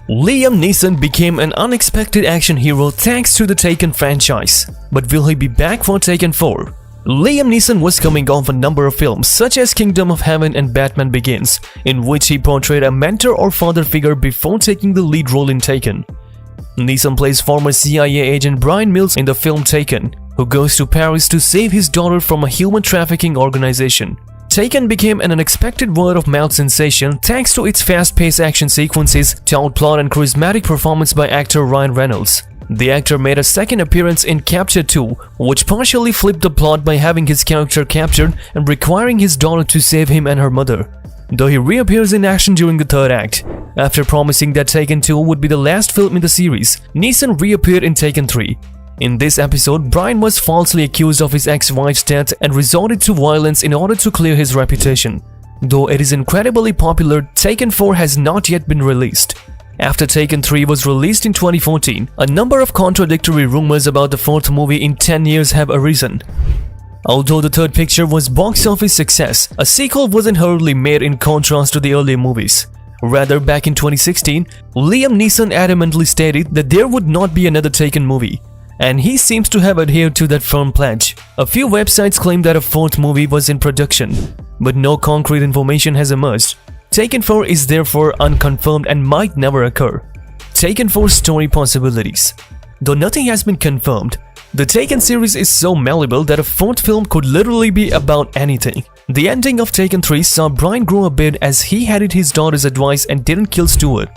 Liam Neeson became an unexpected action hero thanks to the Taken franchise. But will he be back for Taken 4? Liam Neeson was coming off a number of films such as Kingdom of Heaven and Batman Begins, in which he portrayed a mentor or father figure before taking the lead role in Taken. Neeson plays former CIA agent Brian Mills in the film Taken, who goes to Paris to save his daughter from a human trafficking organization. Taken became an unexpected word-of-mouth sensation thanks to its fast-paced action sequences, taut plot and charismatic performance by actor Ryan Reynolds. The actor made a second appearance in Captured 2, which partially flipped the plot by having his character captured and requiring his daughter to save him and her mother, though he reappears in action during the third act. After promising that Taken 2 would be the last film in the series, Neeson reappeared in Taken 3. In this episode, Brian was falsely accused of his ex-wife's death and resorted to violence in order to clear his reputation. Though it is incredibly popular, Taken 4 has not yet been released. After Taken 3 was released in 2014, a number of contradictory rumors about the fourth movie in 10 years have arisen. Although the third picture was box office success, a sequel wasn't hurriedly made in contrast to the earlier movies. Rather, back in 2016, Liam Neeson adamantly stated that there would not be another Taken movie, and he seems to have adhered to that firm pledge. A few websites claim that a fourth movie was in production, but no concrete information has emerged. Taken 4 is therefore unconfirmed and might never occur. Taken 4 story possibilities. Though nothing has been confirmed, the Taken series is so malleable that a fourth film could literally be about anything. The ending of Taken 3 saw Brian grow a bit as he heeded his daughter's advice and didn't kill Stewart.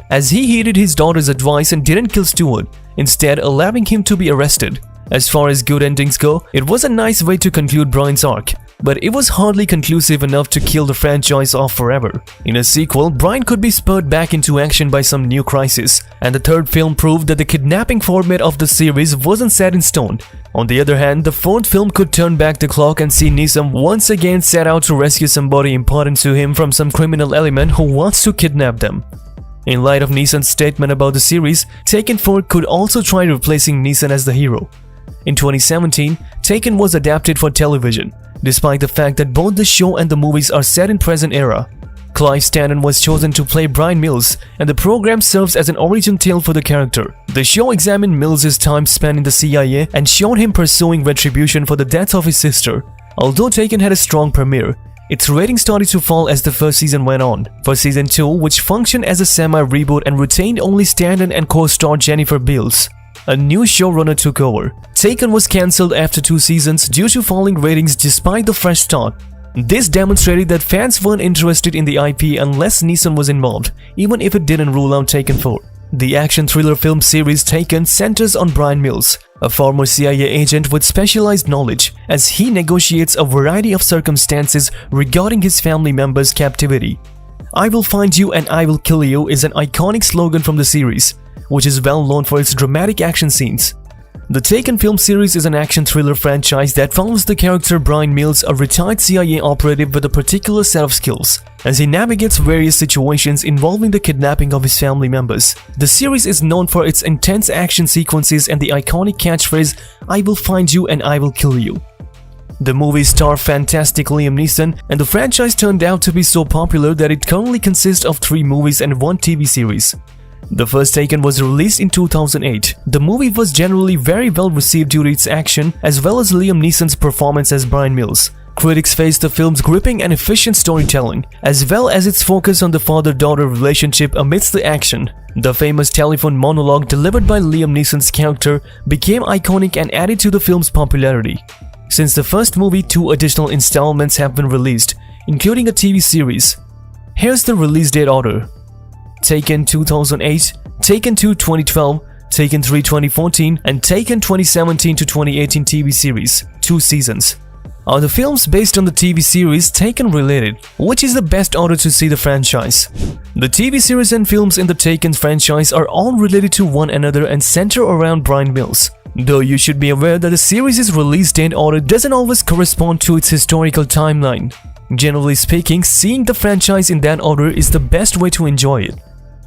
Instead allowing him to be arrested. As far as good endings go, it was a nice way to conclude Brian's arc, but it was hardly conclusive enough to kill the franchise off forever. In a sequel, Brian could be spurred back into action by some new crisis, and the third film proved that the kidnapping format of the series wasn't set in stone. On the other hand, the fourth film could turn back the clock and see Neeson once again set out to rescue somebody important to him from some criminal element who wants to kidnap them. In light of Neeson's statement about the series, Taken 4 could also try replacing Neeson as the hero. In 2017, Taken was adapted for television, despite the fact that both the show and the movies are set in present era. Clive Stanton was chosen to play Brian Mills, and the program serves as an origin tale for the character. The show examined Mills' time spent in the CIA and showed him pursuing retribution for the death of his sister. Although Taken had a strong premiere, its rating started to fall as the first season went on. For season 2, which functioned as a semi-reboot and retained only Stanton and co-star Jennifer Beals, a new showrunner took over. Taken was cancelled after 2 seasons due to falling ratings despite the fresh start. This demonstrated that fans weren't interested in the IP unless Neeson was involved, even if it didn't rule out Taken 4. The action thriller film series Taken centers on Brian Mills, a former CIA agent with specialized knowledge, as he negotiates a variety of circumstances regarding his family members' captivity. "I will find you and I will kill you" is an iconic slogan from the series, which is well known for its dramatic action scenes. The Taken film series is an action thriller franchise that follows the character Brian Mills, a retired CIA operative with a particular set of skills, as he navigates various situations involving the kidnapping of his family members. The series is known for its intense action sequences and the iconic catchphrase, "I will find you and I will kill you." The movie starred fantastic Liam Neeson, and the franchise turned out to be so popular that it currently consists of 3 movies and 1 TV series. The first Taken was released in 2008. The movie was generally very well received due to its action as well as Liam Neeson's performance as Brian Mills. Critics faced the film's gripping and efficient storytelling, as well as its focus on the father-daughter relationship amidst the action. The famous telephone monologue delivered by Liam Neeson's character became iconic and added to the film's popularity. Since the first movie, 2 additional installments have been released, including a TV series. Here's the release date order: Taken 2008, Taken 2 2012, Taken 3 2014, and Taken 2017 to 2018 TV series, 2 seasons. Are the films based on the TV series Taken related? Which is the best order to see the franchise? The TV series and films in the Taken franchise are all related to one another and center around Brian Mills. Though you should be aware that the series' release date order doesn't always correspond to its historical timeline. Generally speaking, seeing the franchise in that order is the best way to enjoy it.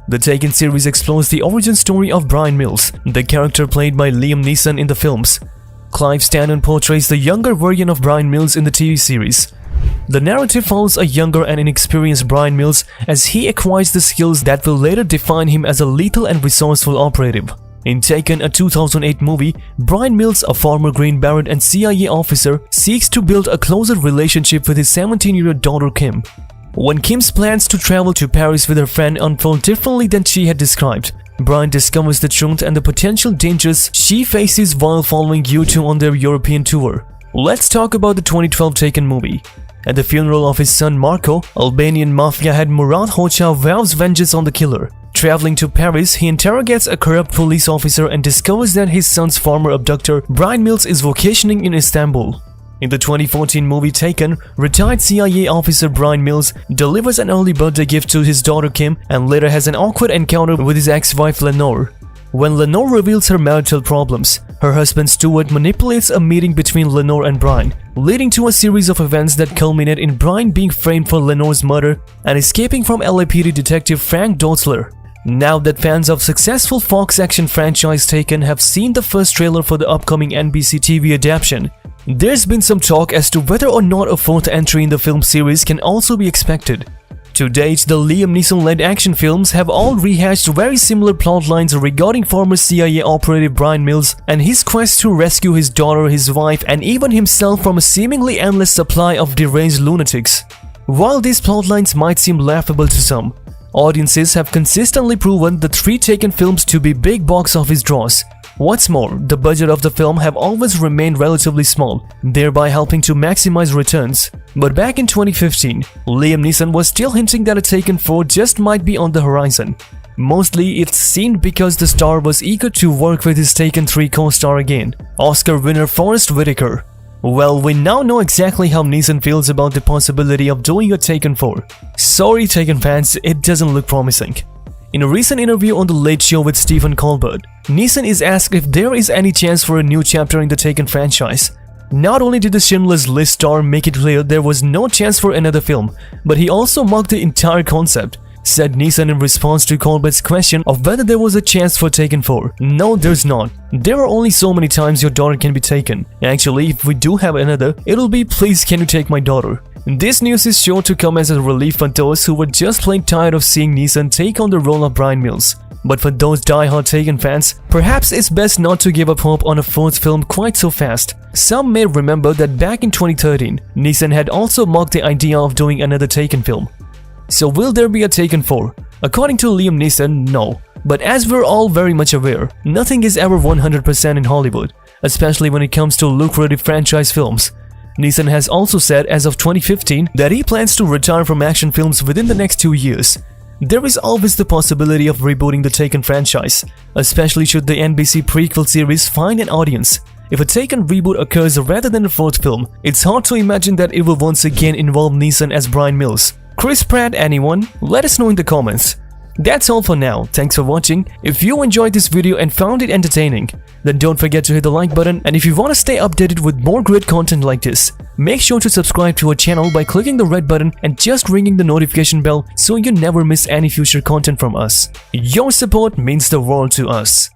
The Taken series explores the origin story of Brian Mills, the character played by Liam Neeson in the films. Clive Stanton portrays the younger version of Brian Mills in the TV series. The narrative follows a younger and inexperienced Bryan Mills as he acquires the skills that will later define him as a lethal and resourceful operative. In Taken, a 2008 movie, Bryan Mills, a former Green Beret and CIA officer, seeks to build a closer relationship with his 17-year-old daughter Kim. When Kim's plans to travel to Paris with her friend unfold differently than she had described, Bryan discovers the truth and the potential dangers she faces while following U2 on their European tour. Let's talk about the 2012 Taken movie. At the funeral of his son Marco, Albanian mafia head Murat Hoxha vows vengeance on the killer. Traveling to Paris, he interrogates a corrupt police officer and discovers that his son's former abductor, Bryan Mills, is vacationing in Istanbul. In the 2014 movie Taken, retired CIA officer Bryan Mills delivers an early birthday gift to his daughter Kim and later has an awkward encounter with his ex-wife Lenore. When Lenore reveals her marital problems, her husband Stuart manipulates a meeting between Lenore and Bryan, leading to a series of events that culminate in Bryan being framed for Lenore's murder and escaping from LAPD detective Frank Dotzler. Now that fans of successful Fox action franchise Taken have seen the first trailer for the upcoming NBC TV adaptation, there's been some talk as to whether or not a fourth entry in the film series can also be expected. To date, the Liam Neeson-led action films have all rehashed very similar plotlines regarding former CIA operative Bryan Mills and his quest to rescue his daughter, his wife, and even himself from a seemingly endless supply of deranged lunatics. While these plotlines might seem laughable to some, audiences have consistently proven the three Taken films to be big box office draws. What's more, the budget of the film have always remained relatively small, thereby helping to maximize returns. But back in 2015, Liam Neeson was still hinting that a Taken 4 just might be on the horizon. Mostly, it's seen because the star was eager to work with his Taken 3 co-star again, Oscar winner Forrest Whitaker. Well, we now know exactly how Neeson feels about the possibility of doing a Taken 4. Sorry Taken fans, it doesn't look promising. In a recent interview on The Late Show with Stephen Colbert, Neeson is asked if there is any chance for a new chapter in the Taken franchise. Not only did the Schindler's List star make it clear there was no chance for another film, but he also mocked the entire concept, said Neeson in response to Colbert's question of whether there was a chance for Taken 4. No, there's not. There are only so many times your daughter can be taken. Actually, if we do have another, it'll be please can you take my daughter. This news is sure to come as a relief for those who were just plain tired of seeing Neeson take on the role of Bryan Mills. But for those die-hard Taken fans, perhaps it's best not to give up hope on a fourth film quite so fast. Some may remember that back in 2013, Neeson had also mocked the idea of doing another Taken film. So will there be a Taken 4? According to Liam Neeson, no. But as we're all very much aware, nothing is ever 100% in Hollywood, especially when it comes to lucrative franchise films. Neeson has also said as of 2015 that he plans to retire from action films within the next 2 years. There is always the possibility of rebooting the Taken franchise, especially should the NBC prequel series find an audience. If a Taken reboot occurs rather than a fourth film, it's hard to imagine that it will once again involve Neeson as Bryan Mills. Chris Pratt, anyone? Let us know in the comments. That's all for now. Thanks for watching. If you enjoyed this video and found it entertaining, then don't forget to hit the like button, and if you want to stay updated with more great content like this, make sure to subscribe to our channel by clicking the red button and just ringing the notification bell so you never miss any future content from us. Your support means the world to us.